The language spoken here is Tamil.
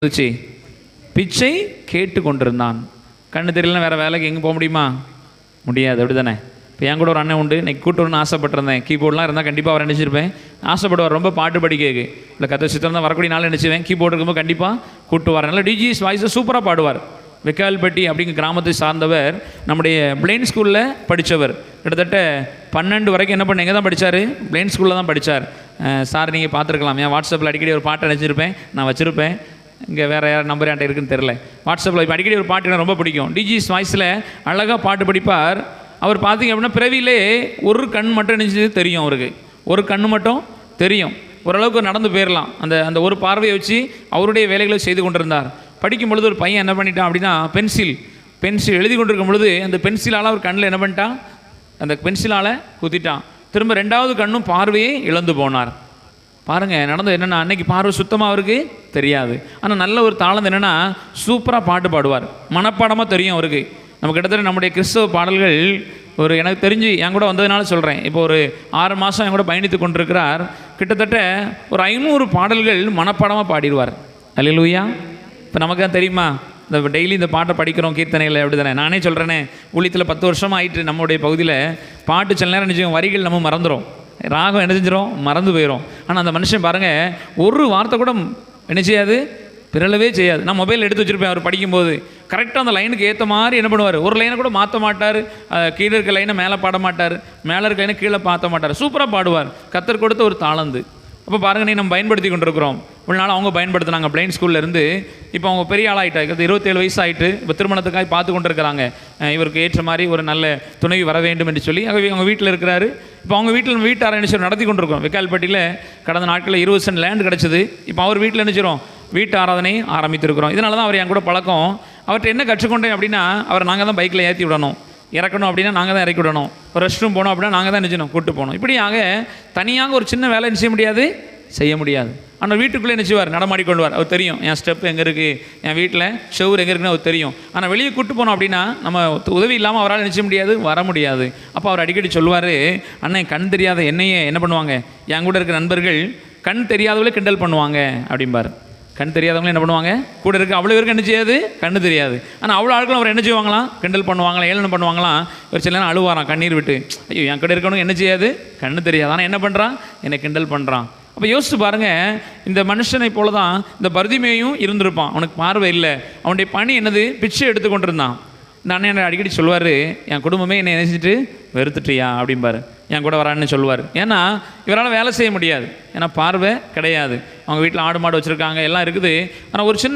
இருந்துச்சு. பிச்சை கேட்டு கொண்டிருந்தான். கண்ணு தெரியலன்னா வேறு வேலைக்கு எங்கே போக முடியுமா? முடியாது, அப்படி தானே? இப்போ என் கூட ஒரு அண்ணன் உண்டு, இன்னைக்கு கூட்டு வரணும்னு ஆசைப்பட்டிருந்தேன். கீபோர்டெலாம் இருந்தால் கண்டிப்பாக அவர் நினச்சிருப்பேன். ஆசைப்படுவார், ரொம்ப பாட்டு படிக்க. இல்லை கத்த சித்திரம் தான் வரக்கூடிய நாள் நினச்சிவேன். கீபோர்டு இருக்கும்போது கண்டிப்பாக கூட்டு வரேன். நல்லா டிஜிஎஸ் வாய்ஸை சூப்பராக பாடுவார். வெக்கால்பட்டி அப்படிங்கிற கிராமத்தை சார்ந்தவர், நம்முடைய பிளைண்ட் ஸ்கூலில் படித்தவர். கிட்டத்தட்ட 12 வரைக்கும் என்ன பண்ண எங்கே தான் படித்தார்? பிளைண்ட் ஸ்கூலில் தான் படித்தார். சார் நீங்கள் பார்த்துருக்கலாம், என் வாட்ஸ்அப்பில் அடிக்கடி ஒரு பாட்டை நினச்சிருப்பேன், நான் வச்சுருப்பேன். இங்கே வேறு யார் நம்பர் என்கிட்ட இருக்குன்னு தெரில. வாட்ஸ்அப்பில் இப்போ அடிக்கடி ஒரு பாட்டு எனக்கு ரொம்ப பிடிக்கும். டிஜிஎஸ் வாய்ஸில் அழகாக பாட்டு படிப்பார். அவர் பார்த்திங்க அப்படின்னா பிறவிலே ஒரு கண் மட்டும் நினச்சது தெரியும். அவருக்கு ஒரு கண் மட்டும் தெரியும். ஓரளவுக்கு நடந்து போயிடலாம். அந்த அந்த ஒரு பார்வையை வச்சு அவருடைய வேலைகளை செய்து கொண்டிருந்தார். படிக்கும் பொழுது ஒரு பையன் என்ன பண்ணிட்டான் அப்படின்னா, பென்சில் எழுதி கொண்டிருக்கும் பொழுது அந்த பென்சிலால் அவர் கண்ணில் என்ன பண்ணிட்டான், அந்த பென்சிலால் குத்திட்டான். திரும்ப 2வது கண்ணும் பார்வையை இழந்து போனார். பாருங்கள் நடந்தது என்னென்னா, அன்னைக்கு பார்வை சுத்தமாக அவருக்கு தெரியாது. ஆனால் நல்ல ஒரு தாளம் என்னென்னா, சூப்பராக பாட்டு பாடுவார். மனப்பாடமாக தெரியும் அவருக்கு. நம்ம கிட்டத்தட்ட நம்முடைய கிறிஸ்தவ பாடல்கள் ஒரு எனக்கு தெரிஞ்சு என் கூட வந்ததுனால சொல்கிறேன். இப்போ ஒரு 6 மாதம் என் கூட பயணித்து கொண்டிருக்கிறார். கிட்டத்தட்ட ஒரு 500 பாடல்கள் மனப்பாடமாக பாடிடுவார். அல்லேலூயா. இப்போ நமக்கு தான் தெரியுமா, இந்த டெய்லி இந்த பாட்டை படிக்கிறோம் கீர்த்தனைகளை, அப்படி தானே? நானே சொல்கிறேனே, ஊழியத்தில் 10 வருஷமாக ஆகிட்டு நம்முடைய பகுதியில் பாட்டு சில நேரம் நிச்சயம் வரிகள் நம்ம மறந்துடும், ராகம் என்ன செஞ்சிடும், மறந்து போயிடும். ஆனால் அந்த மனுஷன் பாருங்கள், ஒரு வார்த்தை கூட என்ன செய்யாது, பிறளவே செய்யாது. நான் மொபைல் எடுத்து வச்சுருப்பேன். அவர் படிக்கும்போது கரெக்டாக அந்த லைனுக்கு ஏற்ற மாதிரி என்ன பண்ணுவார், ஒரு லைனை கூட மாற்ற மாட்டார். கீழே இருக்க லைனை மேலே பாட மாட்டார், மேலே இருக்க லைனை கீழே மாற்ற மாட்டார். சூப்பராக பாடுவார். கத்தர் கொடுத்த ஒரு தாளந்து. அப்போ பாருங்கள், நீ நம்ம பயன்படுத்தி கொண்டிருக்கிறோம். இவ்வளோ நாள் அவங்க பயன்படுத்தினாங்க பிளைண்ட் ஸ்கூல்லேருந்து. இப்போ அவங்க பெரிய ஆளாகிட்டாங்க. 27 வயசு ஆகிட்டு இப்போ திருமணத்துக்காக பார்த்து கொண்டு இருக்கிறாங்க. இவருக்கு ஏற்ற மாதிரி ஒரு நல்ல துணை வர வேண்டும் என்று சொல்லி அவங்க வீட்டில் இருக்கிறாரு. இப்போ அவங்க வீட்டில் வீட்டார என்ன நடத்தி கொண்டிருக்கோம். வெக்கால்பட்டியில் கடந்த நாட்களில் 20 சென்ட் லேண்டு கிடச்சிது. இப்போ அவர் வீட்டில் நினைச்சிரும் வீட்டு ஆராதனை ஆரம்பித்திருக்கிறோம். இதனால தான் அவர் என் கூட பழக்கம். அவர்கிட்ட என்ன கற்றுக்கொண்டேன் அப்படின்னா, அவரை நாங்கள் தான் பைக்கில் ஏற்றி விடணும், இறக்கணும் அப்படின்னா நாங்கள் தான் இறக்கி விடணும், ஒரு ரெஸ்ட் ரூம் போகணும் அப்படின்னா நாங்கள் தான் நினைச்சணும் கூட்டு போகணும். இப்படியாக தனியாக ஒரு சின்ன வேலை செய்ய முடியாது, செய்ய முடியாது. ஆனால் வீட்டுக்குள்ளே நினச்சிவார், நடமாடிக்கொள்வார். அவர் தெரியும் என் ஸ்டெப் எங்கே இருக்குது, என் வீட்டில் ஷெவர் எங்கே இருக்குன்னு அவர் தெரியும். ஆனால் வெளியே கூட்டு போனோம் அப்படின்னா நம்ம உதவி இல்லாமல் அவரால் நினச்ச முடியாது, வர முடியாது. அப்போ அவர் அடிக்கடி சொல்லுவார், அண்ணன் கண் தெரியாத என்னையே என்ன பண்ணுவாங்க, என் கூட இருக்கிற நண்பர்கள் கண் தெரியாதவங்களே கிண்டல் பண்ணுவாங்க அப்படிம்பார். கண் தெரியாதவங்களும் என்ன பண்ணுவாங்க, கூட இருக்க அவ்வளோ பேருக்கு என்ன செய்யாது, கண்ணு தெரியாது. ஆனால் அவ்வளோ ஆட்களும் அவர் என்ன செய்வாங்களாம், கிண்டல் பண்ணுவாங்களாம், ஏளனம் பண்ணுவாங்களாம். ஒரு சில நேரம் அழுவாராம் கண்ணீர் விட்டு, ஐயோ என் கூட இருக்கணும் என்ன செய்யாது, கண்ணு தெரியாது. ஆனால் என்ன பண்ணுறான், என்னை கிண்டல் பண்ணுறான். அப்போ யோசிச்சு பாருங்கள், இந்த மனுஷனை போல தான் இந்த பர்திமேயும் இருந்திருப்பான். அவனுக்கு பார்வை இல்லை. அவனுடைய பணி என்னது, பிச்சை எடுத்து கொண்டிருந்தான். இந்த அண்ணன் என்ன அடிக்கடி சொல்லுவார், என் குடும்பமே என்னை நினைச்சிட்டு வெறுத்துட்டியா அப்படிம்பார். என் கூட வரான்னு சொல்லுவார். ஏன்னா இவரால் வேலை செய்ய முடியாது, ஏன்னா பார்வை கிடையாது. அவங்க வீட்டில் ஆடு மாடு வச்சுருக்காங்க, எல்லாம் இருக்குது. ஆனால் ஒரு சின்ன